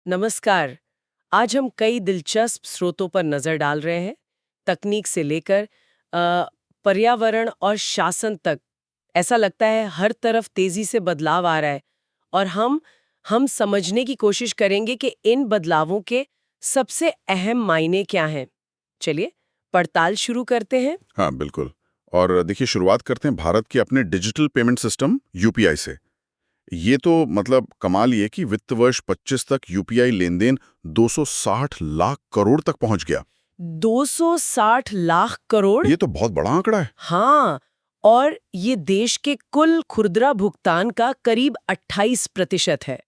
नमस्कार। आज हम कई दिलचस्प स्रोतों पर नजर डाल रहे हैं, तकनीक से लेकर पर्यावरण और शासन तक। ऐसा लगता है हर तरफ तेजी से बदलाव आ रहा है और हम समझने की कोशिश करेंगे कि इन बदलावों के सबसे अहम मायने क्या हैं। चलिए पड़ताल शुरू करते हैं। हाँ, बिल्कुल। और देखिए, शुरुआत करते हैं भारत के अपने डिजिटल पेमेंट सिस्टम यूपीआई से। ये तो मतलब कमाल ये कि वित्त वर्ष 25 तक यूपीआई लेन-देन 260 लाख करोड़ तक पहुंच गया। 260 लाख करोड़। ये तो बहुत बड़ा आंकड़ा है। हाँ, और ये देश के कुल खुदरा भुगतान का करीब 28% है।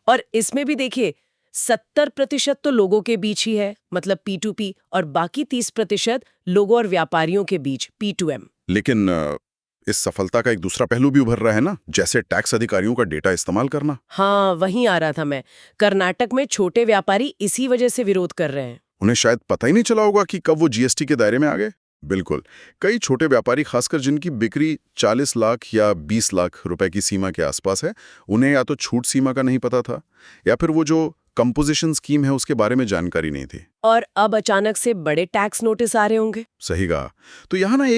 और इसमें भी देखिए 70% तो लोगों के बीच ही है, मतलब P2P, और बाकी 30% लोगों और व्यापारियों के बीच, P2M। लेकिन इस सफलता का एक दूसरा पहलू भी उभर रहा है ना, जैसे टैक्स अधिकारियों का डेटा इस्तेमाल करना। हाँ, वहीं आ रहा था मैं। कर्नाटक में छोटे व्यापारी इसी वजह से विरोध कर रहे हैं। उन्हें शायद पता ही नहीं चला होगा कि कब वो जीएसटी के दायरे में आ गए। बिल्कुल। कई छोटे व्यापारी, खासकर जिनकी बिक्री 40 लाख या 20 लाख रुपए की सीमा के आसपास है, उन्हें या तो छूट सीमा का नहीं पता था या फिर वो जो कंपोजिशन स्कीम है उसके बारे में जानकारी नहीं थी। और अब अचानक से बड़े टैक्स नोटिस आ रहे होंगे। सही कहा। तो यहाँ ना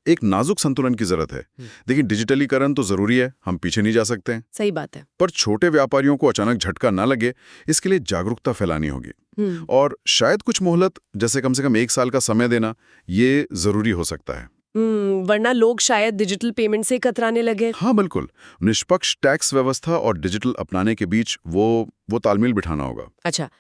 एक नाजुक संतुलन की जरूरत है। देखिए, डिजिटलीकरण तो जरूरी है, हम पीछे नहीं जा सकते हैं, सही बात है। पर छोटे व्यापारियों को अचानक झटका ना लगे, इसके लिए जागरूकता फैलानी होगी। और शायद कुछ मोहलत, जैसे कम से कम 1 साल का समय देना, ये जरूरी हो सकता है। वरना लोग शायद डिजिटल पेमेंट से कतराने लगे। हाँ, बिल्कुल। निष्पक्ष टैक्स व्यवस्था और डिजिटल अपनाने के बीच वो तालमेल बिठाना होगा। अच्छा,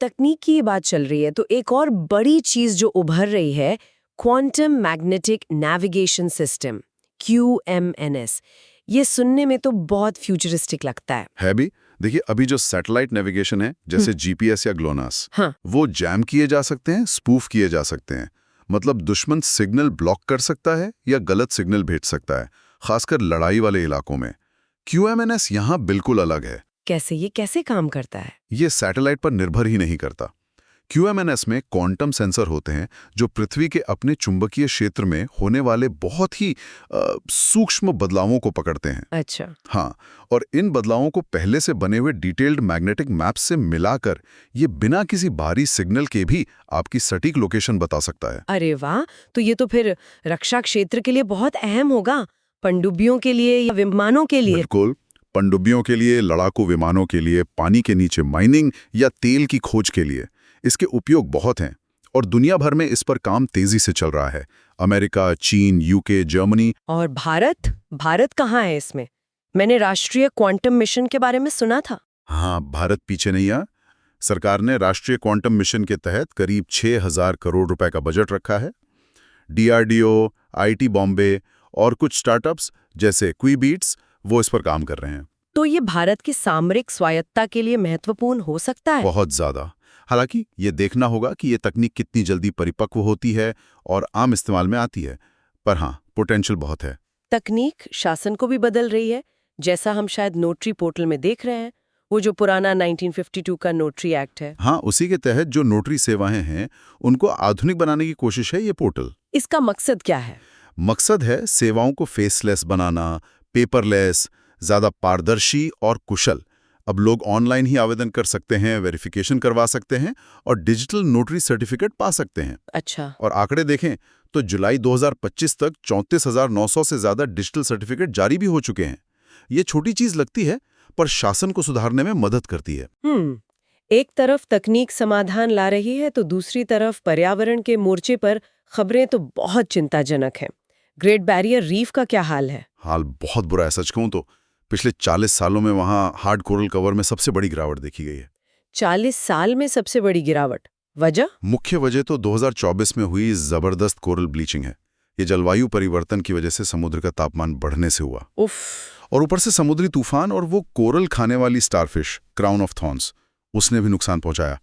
तकनीक की बात चल रही है तो एक और बड़ी चीज जो उभर रही है, quantum magnetic navigation system, QMNS। ये सुनने में तो बहुत फ्यूचरिस्टिक लगता है भी। देखिए, अभी जो सैटेलाइट नेविगेशन है, जैसे जीपीएस या ग्लोनास, हाँ। वो जैम किए जा सकते हैं, स्पूफ किए जा सकते हैं। मतलब दुश्मन सिग्नल ब्लॉक कर सकता है या गलत सिग्नल भेज सकता है, खासकर लड़ाई वाले इलाकों में। क्यूएमएनएस यहाँ बिल्कुल अलग है। ये कैसे काम करता है? ये सैटेलाइट पर निर्भर ही नहीं करता। क्यूएमएनएस में क्वांटम सेंसर होते हैं जो पृथ्वी के अपने चुंबकीय क्षेत्र में होने वाले बहुत ही सूक्ष्म बदलावों को पकड़ते हैं। अच्छा। हाँ, और इन बदलावों को पहले से बने हुए डिटेल्ड मैग्नेटिक मैप से मिलाकर ये बिना किसी बाहरी सिग्नल के भी आपकी सटीक लोकेशन बता सकता है। अरे वाह, तो ये तो फिर रक्षा क्षेत्र के लिए बहुत अहम होगा, पनडुब्बियों के लिए या विमानों के लिए। बिल्कुल। पनडुब्बियों के लिए, लड़ाकू विमानों के लिए, पानी के नीचे माइनिंग या तेल की खोज के लिए इसके उपयोग बहुत हैं और दुनिया भर में इस पर काम तेजी से चल रहा है। अमेरिका, चीन, यूके, जर्मनी। और भारत कहाँ है इसमें? मैंने राष्ट्रीय क्वांटम मिशन के बारे में सुना था। हाँ, भारत पीछे नहीं है। सरकार ने राष्ट्रीय क्वांटम मिशन के तहत करीब 6,000 करोड़ रुपए का बजट रखा है। डीआरडीओ, आईटी बॉम्बे और कुछ स्टार्टअप्स जैसे क्वीबीट्स वो इस पर काम कर रहे हैं। तो ये भारत की सामरिक स्वायत्तता के लिए महत्वपूर्ण हो सकता है। बहुत ज्यादा। हालांकि ये देखना होगा कि ये तकनीक कितनी जल्दी परिपक्व होती है और आम इस्तेमाल में आती है, पर हाँ, पोटेंशियल बहुत है। तकनीक शासन को भी बदल रही है, जैसा हम शायद नोटरी पोर्टल में देख रहे हैं, वो जो पुराना 1952 का नोटरी एक्ट है। हाँ, उसी के तहत जो नोटरी सेवाएं हैं उनको आधुनिक बनाने की कोशिश है ये पोर्टल। इसका मकसद क्या है? मकसद है सेवाओं को फेसलेस बनाना, पेपरलेस, ज्यादा पारदर्शी और कुशल। अब लोग ऑनलाइन ही आवेदन कर सकते हैं, वेरिफिकेशन करवा सकते हैं और डिजिटल नोटरी सर्टिफिकेट पा सकते हैं। अच्छा। और आंकड़े देखें तो जुलाई 2025 तक 34,900 से ज्यादा डिजिटल सर्टिफिकेट जारी भी हो चुके हैं। ये छोटी चीज लगती है, पर शासन को सुधारने में मदद करती है। एक तरफ तकनीक समाधान ला रही है तो दूसरी तरफ पर्यावरण के मोर्चे पर खबरें तो बहुत चिंताजनक हैं। ग्रेट बैरियर रीफ का क्या हाल है? हाल बहुत बुरा है, सच कहूं तो। पिछले 40 सालों में वहां हार्ड कोरल कवर में सबसे बड़ी गिरावट देखी गई है। 40 साल में सबसे बड़ी गिरावट? वजह? मुख्य वजह तो 2024 में हुई जबरदस्त कोरल ब्लीचिंग है। ये जलवायु परिवर्तन की वजह से समुद्र का तापमान बढ़ने से हुआ। उफ। और ऊपर से समुद्री तूफान और वो कोरल खाने वाली स्टारफिश क्राउन ऑफ थॉर्न्स, उसने भी नुकसान पहुंचाया।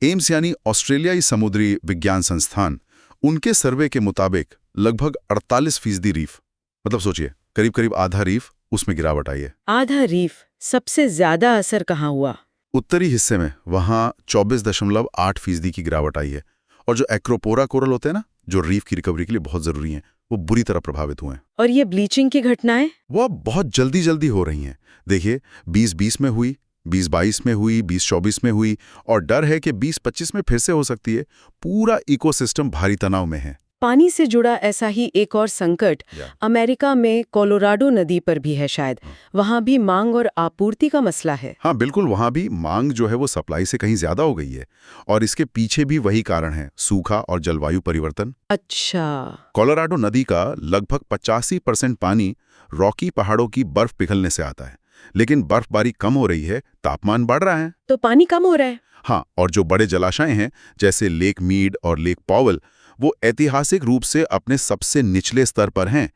एम्स यानी ऑस्ट्रेलियाई समुद्री विज्ञान संस्थान, उनके सर्वे के मुताबिक लगभग 48% रीफ, मतलब सोचिए करीब करीब आधा रीफ, उसमें गिरावट आई है। आधा रीफ? सबसे ज्यादा असर कहाँ हुआ? उत्तरी हिस्से में, वहां 24.8% की गिरावट आई है। और जो एक्रोपोरा कोरल होते हैं ना, जो रीफ की रिकवरी के लिए बहुत जरूरी हैं, वो बुरी तरह प्रभावित हुए हैं। और ये ब्लीचिंग की घटनाएं? वो अब बहुत जल्दी जल्दी हो रही हैं। देखिए, 2020 में हुई, 2022 में हुई, 2024 में हुई, और डर है कि 2025 में फिर से हो सकती है। पूरा इकोसिस्टम भारी तनाव में है। पानी से जुड़ा ऐसा ही एक और संकट अमेरिका में कोलोराडो नदी पर भी है शायद। वहां भी मांग और आपूर्ति का मसला है। हाँ बिल्कुल, वहाँ भी मांग जो है वो सप्लाई से कहीं ज्यादा हो गई है, और इसके पीछे भी वही कारण है, सूखा और जलवायु परिवर्तन। अच्छा। कोलोराडो नदी का लगभग 85% पानी रॉकी पहाड़ों की बर्फ पिघलने से आता है, लेकिन बर्फबारी कम हो रही है, तापमान बढ़ रहा है। तो पानी कम हो रहा है। हाँ, और जो बड़े जलाशय हैं जैसे लेक मीड और लेक पॉवल, वो ऐतिहासिक रूप से अपने सबसे निचले स्तर पर हैं।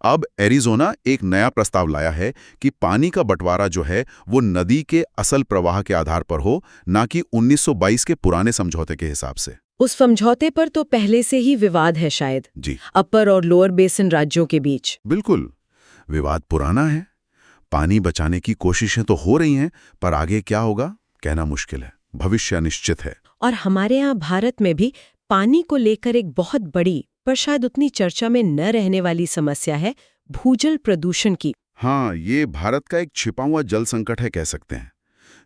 अब एरिज़ोना एक नया प्रस्ताव लाया है कि पानी का बंटवारा जो है वो नदी के असल प्रवाह के आधार पर हो, ना कि 1922 के पुराने समझौते के हिसाब से। उस समझौते पर तो पहले से ही विवाद है शायद, जी अपर और लोअर बेसिन राज्यों के बीच। बिल्कुल, विवाद पुराना है। पानी बचाने की कोशिशें तो हो रही हैं, पर आगे क्या होगा कहना मुश्किल है। भविष्य अनिश्चित है। और हमारे यहाँ भारत में भी पानी को लेकर एक बहुत बड़ी पर शायद उतनी चर्चा में न रहने वाली समस्या है भूजल प्रदूषण की। हाँ, ये भारत का एक छिपा हुआ जल संकट है कह सकते हैं।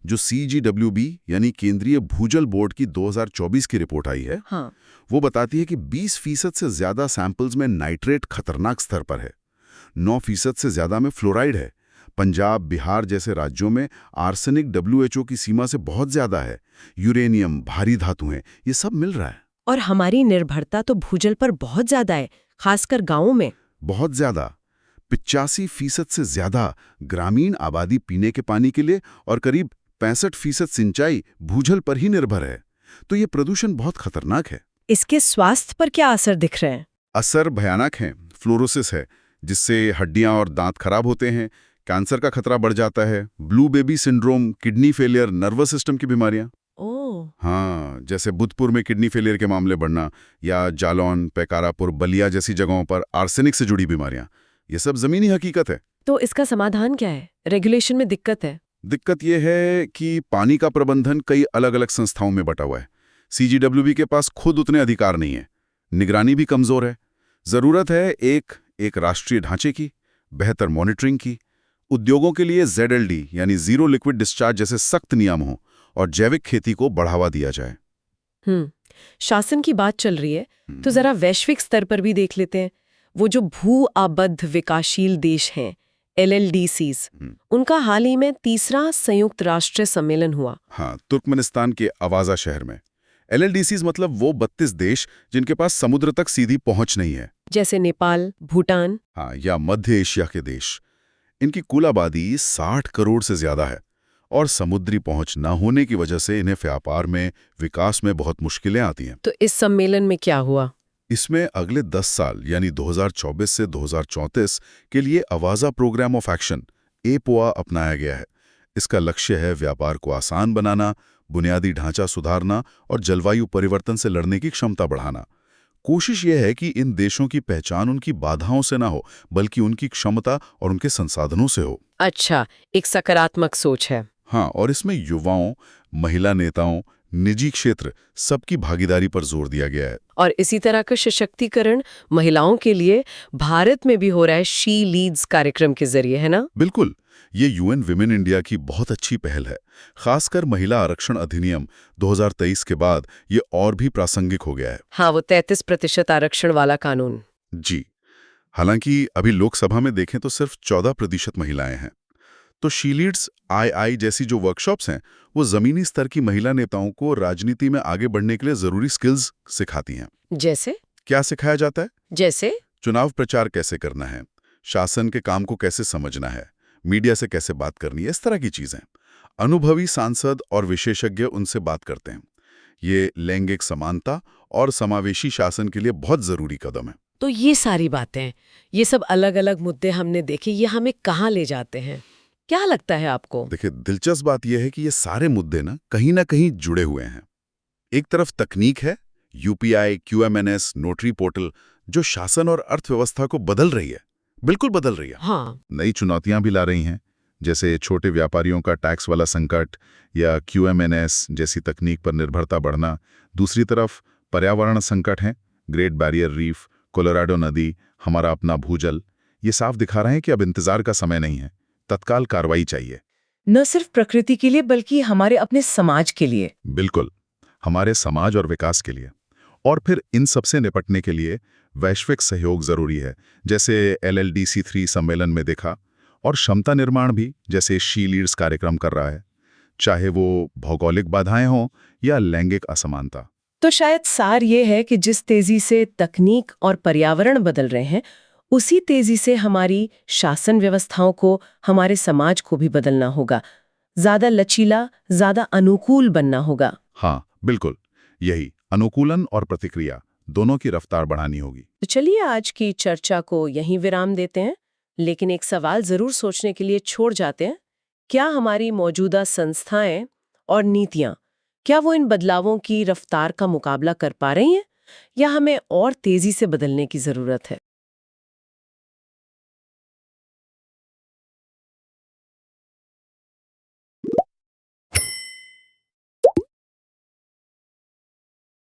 जो CGWB यानी केंद्रीय भूजल बोर्ड की 2024 की रिपोर्ट आई है, हाँ। वो बताती है कि 20% से ज्यादा सैंपल्स में नाइट्रेट खतरनाक स्तर पर है, 9% से ज्यादा में फ्लोराइड है। पंजाब, बिहार जैसे राज्यों में आर्सेनिक WHO की सीमा से बहुत ज्यादा है। यूरेनियम, भारी धातुएं, ये सब मिल रहा है। और हमारी निर्भरता तो भूजल पर बहुत ज्यादा है, खासकर गांवों में। बहुत ज्यादा, 85% से ज्यादा ग्रामीण आबादी पीने के पानी के लिए और करीब 65% सिंचाई भूजल पर ही निर्भर है। तो ये प्रदूषण बहुत खतरनाक है। इसके स्वास्थ्य पर क्या असर दिख रहे हैं? असर भयानक है। फ्लोरोसिस है, जिससे हड्डियां और दांत खराब होते हैं। कैंसर का खतरा बढ़ जाता है। Blue baby syndrome, kidney failure, nervous system की बीमारियां। ओह। हाँ, जैसे बुधपुर में किडनी फेलियर के मामले बढ़ना, या जालौन, पैकारापुर, बलिया जैसी जगहों पर आर्सेनिक से जुड़ी बीमारियां। ये सब जमीनी हकीकत है। तो इसका समाधान क्या है? रेगुलेशन में दिक्कत है। दिक्कत यह है कि पानी का प्रबंधन कई अलग-अलग संस्थाओं में बटा हुआ है। CGWB के पास खुद उतने अधिकार नहीं है। निगरानी भी कमजोर है। जरूरत है एक राष्ट्रीय ढांचे की, बेहतर मॉनिटरिंग की, उद्योगों के लिए ZLD यानी जीरो लिक्विड डिस्चार्ज जैसे सख्त नियम हो, और जैविक खेती को बढ़ावा दिया जाए। शासन की बात चल रही है, तो जरा वैश्विक स्तर पर भी देख लेते हैं। वो जो भू आबद्ध विकासशील देश हैं, LLDCs, उनका हाल ही में 3रा संयुक्त राष्ट्र सम्मेलन हुआ। हाँ, तुर्कमेनिस्तान के अवाजा शहर में। LLDCs मतलब वो 32 देश जिनके पास समुद्र तक सीधी पहुंच नहीं है, जैसे नेपाल, भूटान। हाँ, या मध्य एशिया के देश। इनकी कुल आबादी 60 करोड़ से ज्यादा है, और समुद्री पहुंच न होने की वजह से इन्हें व्यापार में, विकास में बहुत मुश्किलें आती हैं। तो इस सम्मेलन में क्या हुआ? इसमें अगले 10 साल यानी 2024 से 2034 के लिए अवाजा प्रोग्राम ऑफ एक्शन APOA अपनाया गया है। इसका लक्ष्य है व्यापार को आसान बनाना, बुनियादी ढांचा सुधारना और जलवायु परिवर्तन से लड़ने की क्षमता बढ़ाना। कोशिश यह है कि इन देशों की पहचान उनकी बाधाओं से ना हो, बल्कि उनकी क्षमता और उनके संसाधनों से हो। अच्छा, एक सकारात्मक सोच है। हाँ, और इसमें युवाओं, महिला नेताओं, निजी क्षेत्र सबकी भागीदारी पर जोर दिया गया है। और इसी तरह का सशक्तिकरण महिलाओं के लिए भारत में भी हो रहा है शी लीड्स कार्यक्रम के जरिए, है ना? बिल्कुल, ये UN विमेन इंडिया की बहुत अच्छी पहल है। खासकर महिला आरक्षण अधिनियम 2023 के बाद ये और भी प्रासंगिक हो गया है। हाँ, वो 33% आरक्षण वाला कानून। जी, हालांकि अभी लोकसभा में देखें तो सिर्फ 14% महिलाएं हैं। तो शी लीड्स II जैसी जो वर्कशॉप्स हैं, वो जमीनी स्तर की महिला नेताओं को राजनीति में आगे बढ़ने के लिए जरूरी स्किल्स सिखाती हैं। जैसे? क्या सिखाया जाता है? जैसे चुनाव प्रचार कैसे करना है, शासन के काम को कैसे समझना है, मीडिया से कैसे बात करनी है, इस तरह की चीजें। अनुभवी सांसद और विशेषज्ञ उनसे बात करते हैं। ये लैंगिक समानता और समावेशी शासन के लिए बहुत जरूरी कदम है। तो ये सारी बातें, ये सब अलग अलग मुद्दे हमने देखे, ये हमें कहाँ ले जाते हैं? क्या लगता है आपको? देखिए, दिलचस्प बात यह है कि ये सारे मुद्दे ना कहीं जुड़े हुए हैं। एक तरफ तकनीक है, UPI, QMNS, नोटरी पोर्टल, जो शासन और अर्थव्यवस्था को बदल रही है, बिल्कुल बदल रही है। हाँ। नई चुनौतियां भी ला रही हैं, जैसे छोटे व्यापारियों का टैक्स वाला संकट या QMNS जैसी तकनीक पर निर्भरता बढ़ना। दूसरी तरफ पर्यावरण संकट हैं, ग्रेट बैरियर रीफ, कोलोराडो नदी, हमारा अपना भूजल। ये साफ दिखा रहे हैं कि अब इंतजार का समय नहीं है, तत्काल कार्रवाई चाहिए। न सिर्फ प्रकृति के लिए बल्कि हमारे अपने समाज के लिए। बिल्कुल, हमारे समाज और विकास के लिए। और फिर इन सबसे निपटने के लिए वैश्विक सहयोग जरूरी है, जैसे LLDC3 सम्मेलन में देखा, और क्षमता निर्माण भी, जैसे शी लीड्स कार्यक्रम कर रहा है, चाहे वो भौगोलिक बाधाएं हों या लैंगिक असमानता। तो शायद सार ये है कि जिस तेजी से तकनीक और पर्यावरण बदल रहे हैं, उसी तेजी से हमारी शासन व्यवस्थाओं को, हमारे समाज को भी बदलना होगा। ज्यादा लचीला, ज्यादा अनुकूल बनना होगा। हाँ, बिल्कुल। यही अनुकूलन और प्रतिक्रिया दोनों की रफ्तार बढ़ानी होगी। तो चलिए आज की चर्चा को यहीं विराम देते हैं, लेकिन एक सवाल जरूर सोचने के लिए छोड़ जाते हैं। क्या हमारी मौजूदा संस्थाएं और नीतियां, क्या वो इन बदलावों की रफ्तार का मुकाबला कर पा रही हैं, या हमें और तेजी से बदलने की जरूरत है?